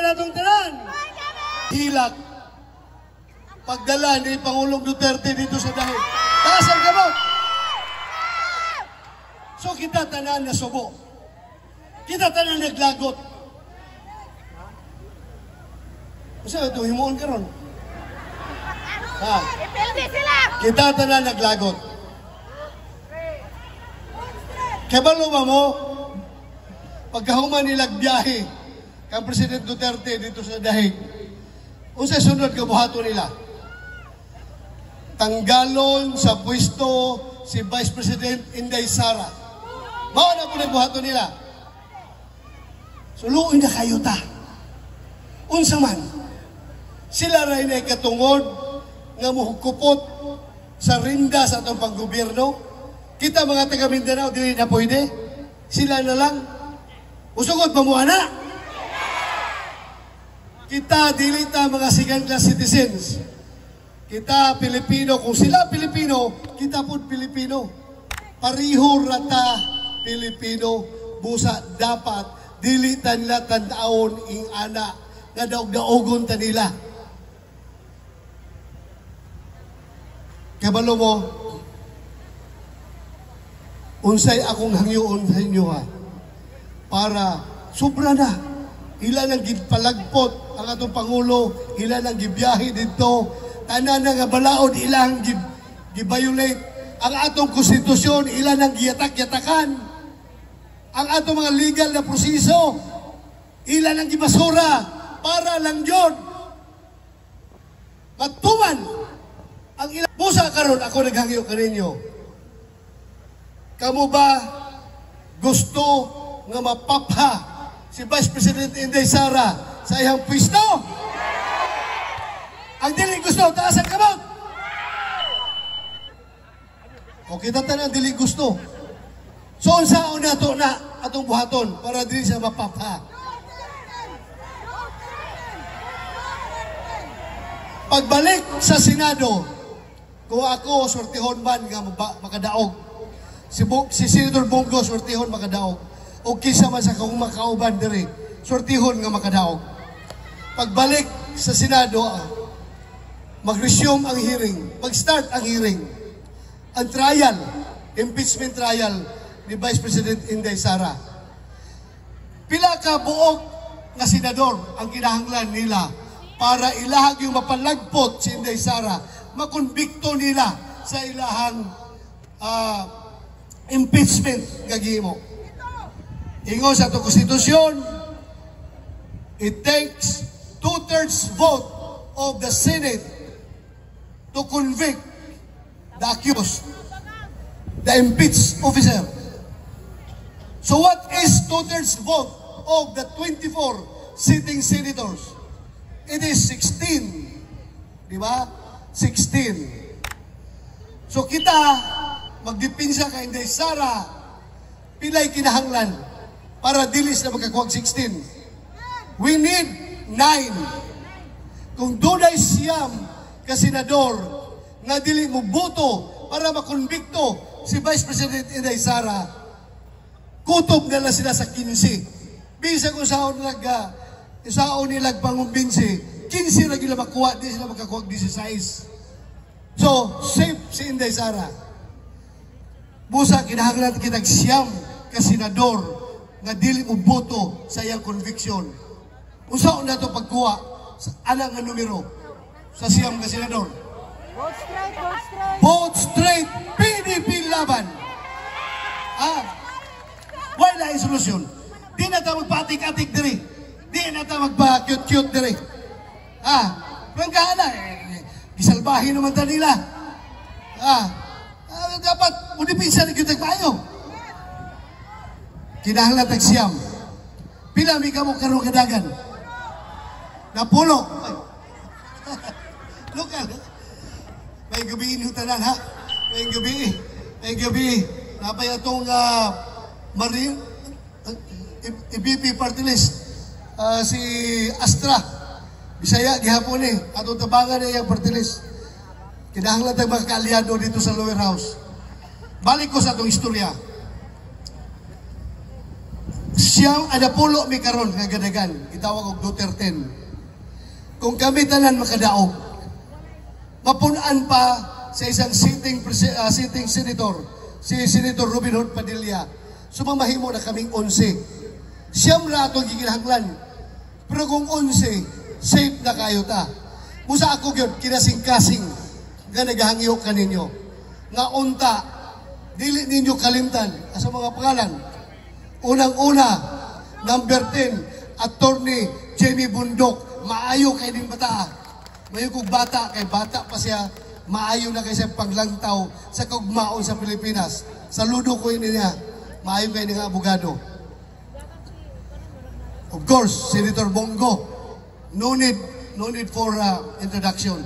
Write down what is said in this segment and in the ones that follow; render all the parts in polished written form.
na itong tanan. Hilak. Pagdala ni Pangulong Duterte dito sa dahil. Taas ang kamot. So kita tanan na subo. Kita tanan naglagot. Kasi ito, himuon ka ron. Ha? Kita tanan naglagot. Kabalo ba mo? Pagkahuman nilag biyahe kang President Duterte dito sa dahig. Unsay sunod ka buhato nila? Tanggalon sa pwesto si Vice President Inday Sara. Mao na po na buhato nila. Suluin na kayo ta. Unsa man, sila rin ay katungod nga muhukupot sa rinda sa atong panggobyerno. Kita mga taga Mindanao, dili na pwede. Sila na lang. Usugod pa mo na. Kita dili ta mga second class citizens. Kita Pilipino, kung sila Pilipino, kita po Pilipino. Pariho rata Pilipino, busa dapat dili tanla tandaon ing ana nga daog-daogon ta nila. Kabalo mo, unsay akong hangyoon sa inyo ha, para sobra na. Ilan ang gipalagpot ang atong Pangulo, ilan ang gibiyahe dito, tanan nga balaod ilang gibayolate ang atong konstitusyon, ilan ang giyatak-yatakan ang atong mga legal na proseso, ilan ang gibasura para lang yun matuman ang ilang busa karon. Ako naghangyo kaninyo, kamo ba gusto nga mapapha si Vice President Inday Sara sa iyang pwesto? Ang dili gusto, taas ang kamot. O kita tanan dili gusto. So unsaon nato na atong buhaton para dili siya mapapha? Pagbalik sa Senado, kung ako sortihon man nga makadaog, si Senator Bongo sortihon makadaog, o kisa man sa kung makauban diri sortihon nga makadaog. Pagbalik sa Senado, mag-resume ang hearing, mag-start ang hearing, ang trial, impeachment trial ni Vice President Inday Sara. Pila ka buok na senador ang kinahanglan nila para ilahag yung mapalagpot si Inday Sara, makonbikto nila sa ilahang impeachment gagimo. Ingon sa itong konstitusyon, it takes 2/3 vote of the Senate to convict the accused, the impeached officer. So what is 2/3 vote of the 24 sitting senators? It is 16. Di ba? 16. So kita, magdipinsa kay Inday Sara, pilay kinahanglan para dilis na magkakuwag 16. We need 9. Kung dunay siyam ka senador nga dili mo boto para makonbikto si Vice President Inday Sara, kutob na lang sila sa 15. Bisa kung saan nilag pangumbinsi, 15 na gila makuha, di sila makakuha 16. So, safe si Inday Sara. Busa, kinahanglan kitag siyam ka senador nga dili mo boto sa iyang conviction. Unsaon na ito pagkuha sa alang nga numero sa siyam ka senador? Vote straight, vote straight. Vote straight, PDP laban. Wala yung solusyon. Di na tayo magpatik-atik diri. Di na tayo magpa-cute-cute diri. Prangkahan na. Gisalbahin naman ta nila. Dapat, unipinsa na cute tayo. Kinahanglan tagsiyam. Pila mi kamo karong kadagan. Napulo. Lokal. May gabi inutanan ha. May gabi. Napay atong Marine, IBP party list. Si Astra. Bisaya, gihapon atong tabangan na yung party list. Kinahanglan tayo mga kaalyado dito sa lower house. Balik ko sa atong istorya. Siyang anapulo mi karon nga gadagan, gitawag og Duterte. Kung kami tanan makadaog, mapunan pa sa isang sitting senator, si Senator Robin Hood Padilla, sumamahimo na kaming 11. Siyam na itong giginahanglan. Pero kung 11, safe na kayo ta. Musa ako yun, kinasing-kasing nga naghangyo ka ninyo. Nga unta, dili ninyo kalimtan sa mga pangalan. Unang-una, number 10, Attorney Jamie Bundok. Maayo kay din bata. Mayo kong bata, kay bata pa siya. Maayo na kay siya paglangtaw sa kugmaon sa Pilipinas. Saludo ko yun niya. Maayo kay nga abogado. Of course, Senator Bongo. No need for introduction.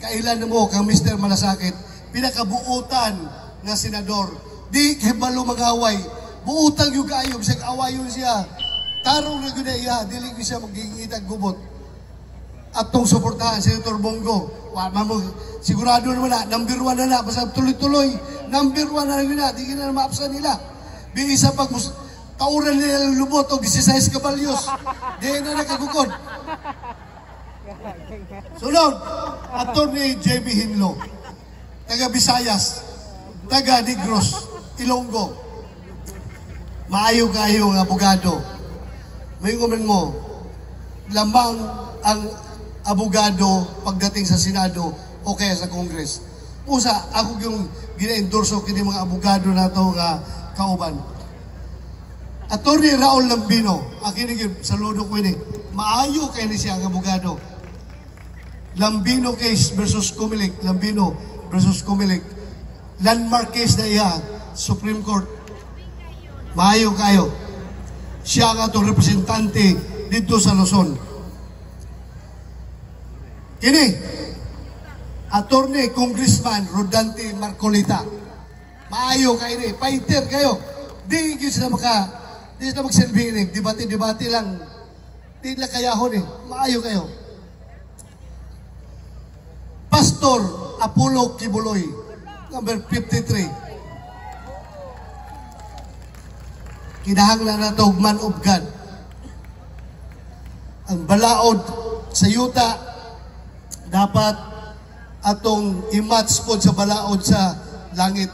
Kailan na mo kang Mr. Malasakit, pinakabuutan nga senador. Di kay balo magaway. Buutang yung kaayog, siya awayon siya. Tarong na guna iya, dili ko siya magigitag gubot. At itong suportahan, Senator Bongo, sigurado naman na, number 1 na, basta tuloy-tuloy, number 1 na nila, di na maapsa nila. Biisa pag kauran nila lubot o 16 kabalyos, di na nakagukod. Sunod, Attorney J.B. Hinlo, taga Visayas, taga Negros, Ilonggo. Maayo kayo ng abogado. May ngumin mo, lamang ang abogado pagdating sa Senado o kaya sa Congress. Usa, ako yung gina-endorso kini mga abogado na ito nga kauban. Attorney Raul Lambino, akinig saludo ko ini. Maayo kayo ni siya ang abogado. Lambino case versus Comelec. Lambino versus Comelec. Landmark case na iya, Supreme Court. Maayo kayo. Siya nga itong representante dito sa Luzon. Kini, Attorney Congressman Rodante Marcolita. Maayo kayo ni, fighter kayo. Di sila magsilbing, debate lang. Di na kayahon eh. Maayo kayo. Pastor Apollo Kibuloy, number 53. Kinahanglan na ito, man of God. Ang balaod sa yuta, dapat atong i-match po sa balaod sa langit.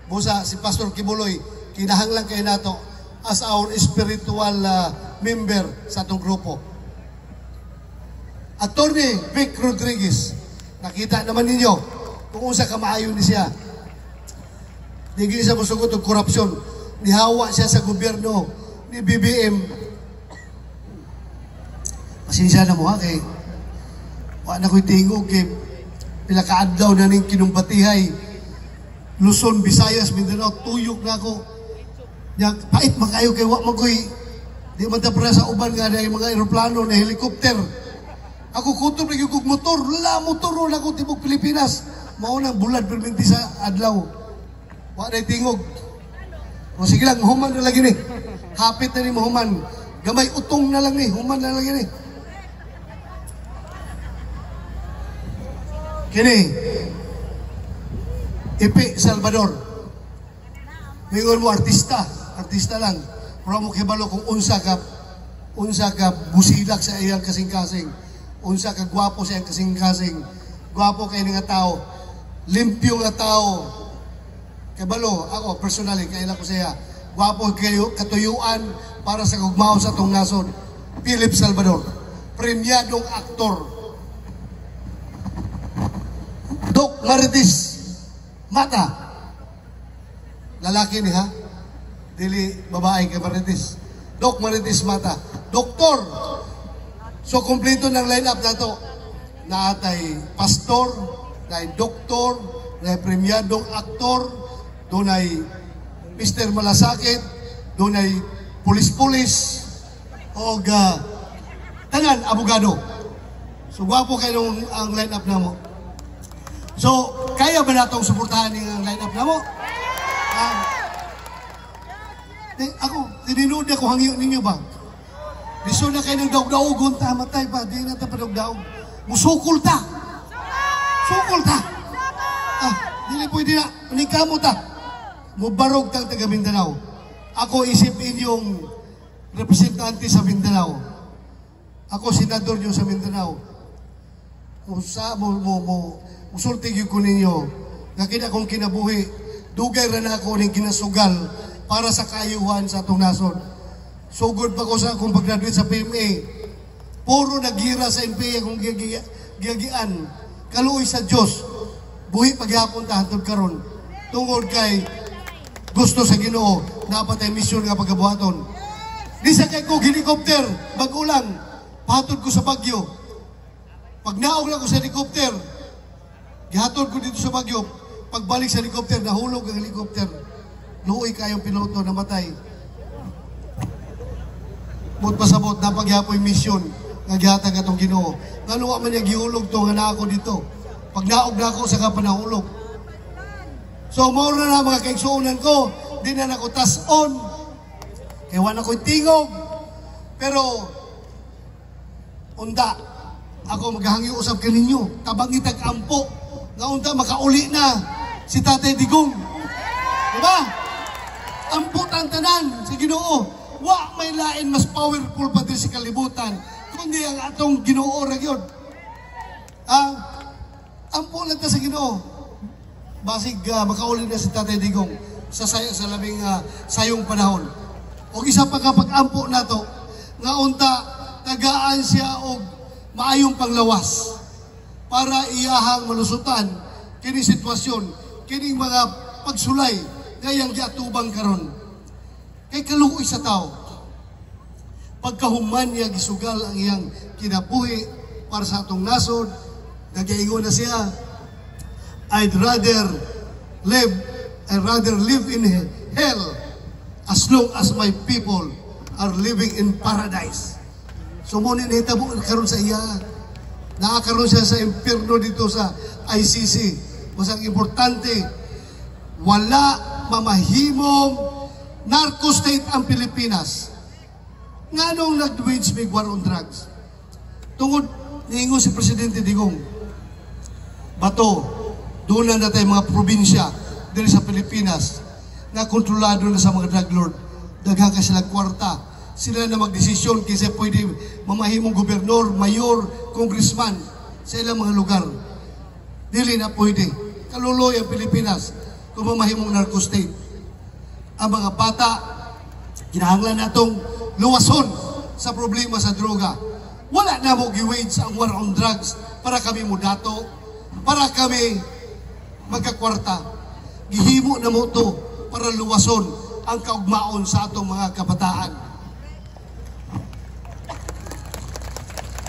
Busa, si Pastor Kibuloy, kinahanglan kayo nato as our spiritual member sa atong grupo. Attorney Vic Rodriguez, nakita naman ninyo kung unsa kamaayon ni siya. Di gini siya musugot og korupsyon. Nihawa siya sa gobyerno ni BBM. Pasensya na mo ha kay wala ko'y tingog kay pilakaadlaw na ning kinumbatihay Luzon, Visayas, Mindanao, tuyok na ako. Pait man kayo kay wak man ko'y di man tapra sa uban nga na mga aeroplano na helikopter. Ako kutob na yung motor. Motor na ako tibok Pilipinas. Maunang bulad perminti sa adlaw. Wala na tingog. O sige lang, human na lagi ni. Hapit na ni Muhammad. Gamay utong na lang ni. Human na lagi ni. Kini. Ipi Salvador. Mingon mo artista. Artista lang. Pero mo kibalo kung unsa ka busilak sa iyang kasing-kasing. Unsa ka gwapo sa iyang kasing-kasing. Gwapo kayo nga tao. Limpyo nga tao. Kabalo, ako personally, kaila ko siya. Gwapo kayo, katuyuan para sa gugmao sa itong nason. Philip Salvador. Premiadong aktor. Doc Marites Mata. Lalaki ni ha? Dili babae kay Marites. Doc Marites Mata. Doktor. So, kompleto ng line-up na ito. Naatay pastor, naay doktor, naay premiadong aktor, doon ay Mr. Malasakit, doon ay pulis-pulis, o tanan, abogado. So, gwapo kayo ang line-up na mo. So, kaya ba natong suportahan ang line-up na mo? Ako, tininood ako hangyo ninyo ba? Biso na kayo ng daog-daogon, matay pa, di na ta padog-daog. Musukol ta! Sukol ta! Dili pwede na, unikamo ta! Mubarog tang taga Mindanao. Ako isip inyong representante sa Mindanao. Ako, senador nyo sa Mindanao. Musultig yun ko ninyo, na kinakong kinabuhi, dugay rin ako ng kinasugal para sa kayuhan sa atong nason. Sugod pa ko sa akong pag-graduate sa PMA. Puro nagira sa MP akong giyagian. Kaluoy sa Diyos. Buhi paghapon tahantod karon. Tungod kay gusto sa Ginoo, dapat ay misyon nga pagkabuhaton. Di sa kay ko helicopter, bagulang, pahatod ko sa Bagyo. Pag naog na ko sa helicopter, gihatod ko dito sa Bagyo. Pagbalik sa helicopter, nahulog ang helicopter. Luoy kayong piloto namatay. Mut pasabot, napagyapo yung misyon nga gihatag atong Ginoo. Naluwa man niya gihulog to nga na ako dito. Pag naog na ako, saka pa nahulog. So, maura na mga kaigsuunan ko, di na ako tas-on. Kaya wala ko'y tingog. Pero, unda, ako maghahangyo usap ka ninyo. Tabangitag ampo. Nga unda, makauli na si Tatay Digong. Diba? Ampo tantanan si Ginoo. Wa may lain mas powerful pa din si kalibutan. Kundi ang atong Ginoo ra gyud. Ampo lang ta sa Ginoo. Basig makauli na si Tatay Digong sa labing sayong panahon. O isa pa kapag ampo na to, nga unta, tagaan siya og maayong panglawas para iyahang malusutan kini sitwasyon, kining mga pagsulay ngayang giatubang karon. Kay kaluoy sa tao, pagkahuman niya gisugal ang iyang kinabuhi para sa atong nasod, nagaingon na siya, I'd rather live in hell as long as my people are living in paradise. So muna nahitabo karon sa iya. Nakakaroon siya sa impyerno dito sa ICC. Masang importante, wala mamahimong narco-state ang Pilipinas. Nga nung nag-wage big war on drugs. Tungod, niingon si Presidente Digong, bato, doon na tayo mga probinsya dito sa Pilipinas na kontrolado na sa mga drug lord. Daghang ka sila kwarta. Sila na magdesisyon kasi pwede mamahimong gobernador, mayor, congressman sa ilang mga lugar. Dili na pwede. Kaluloy ang Pilipinas kung mamahimong narco-state. Ang mga bata, kinahanglan natong luwason sa problema sa droga. Wala na mo gi-wage ang war on drugs para kami mudato, para kami magkakwarta. Gihimo na mo to para luwason ang kaugmaon sa atong mga kabataan.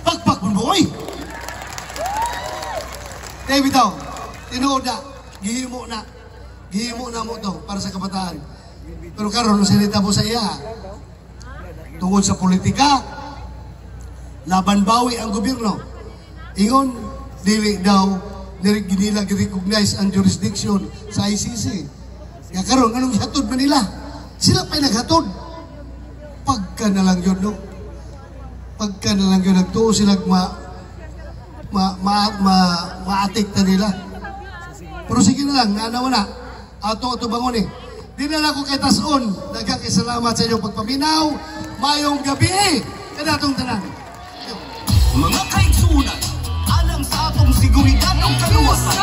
Pagpak mo boy! Kaya bitaw, tinuod na, gihimo na mo to para sa kabataan. Pero karon salita mo sa iya, tungod sa politika, laban bawi ang gobyerno. Ingon, dili daw nila recognize ang jurisdiction sa ICC. Kaya karon, anong hatod man nila? Sila pa'y naghatod. Pagka na lang yun, no? Pagka na lang yun, nagtuo sila maatik na nila. Pero sige na lang, naanawa na. Ato bangon eh. Di na lang ako kay Tason. Nagkakisalamat sa inyong pagpaminaw. Mayong gabi eh. Kanatong tanan. Mga kaigsunan, alang sa atong seguridad ng kaluwasan.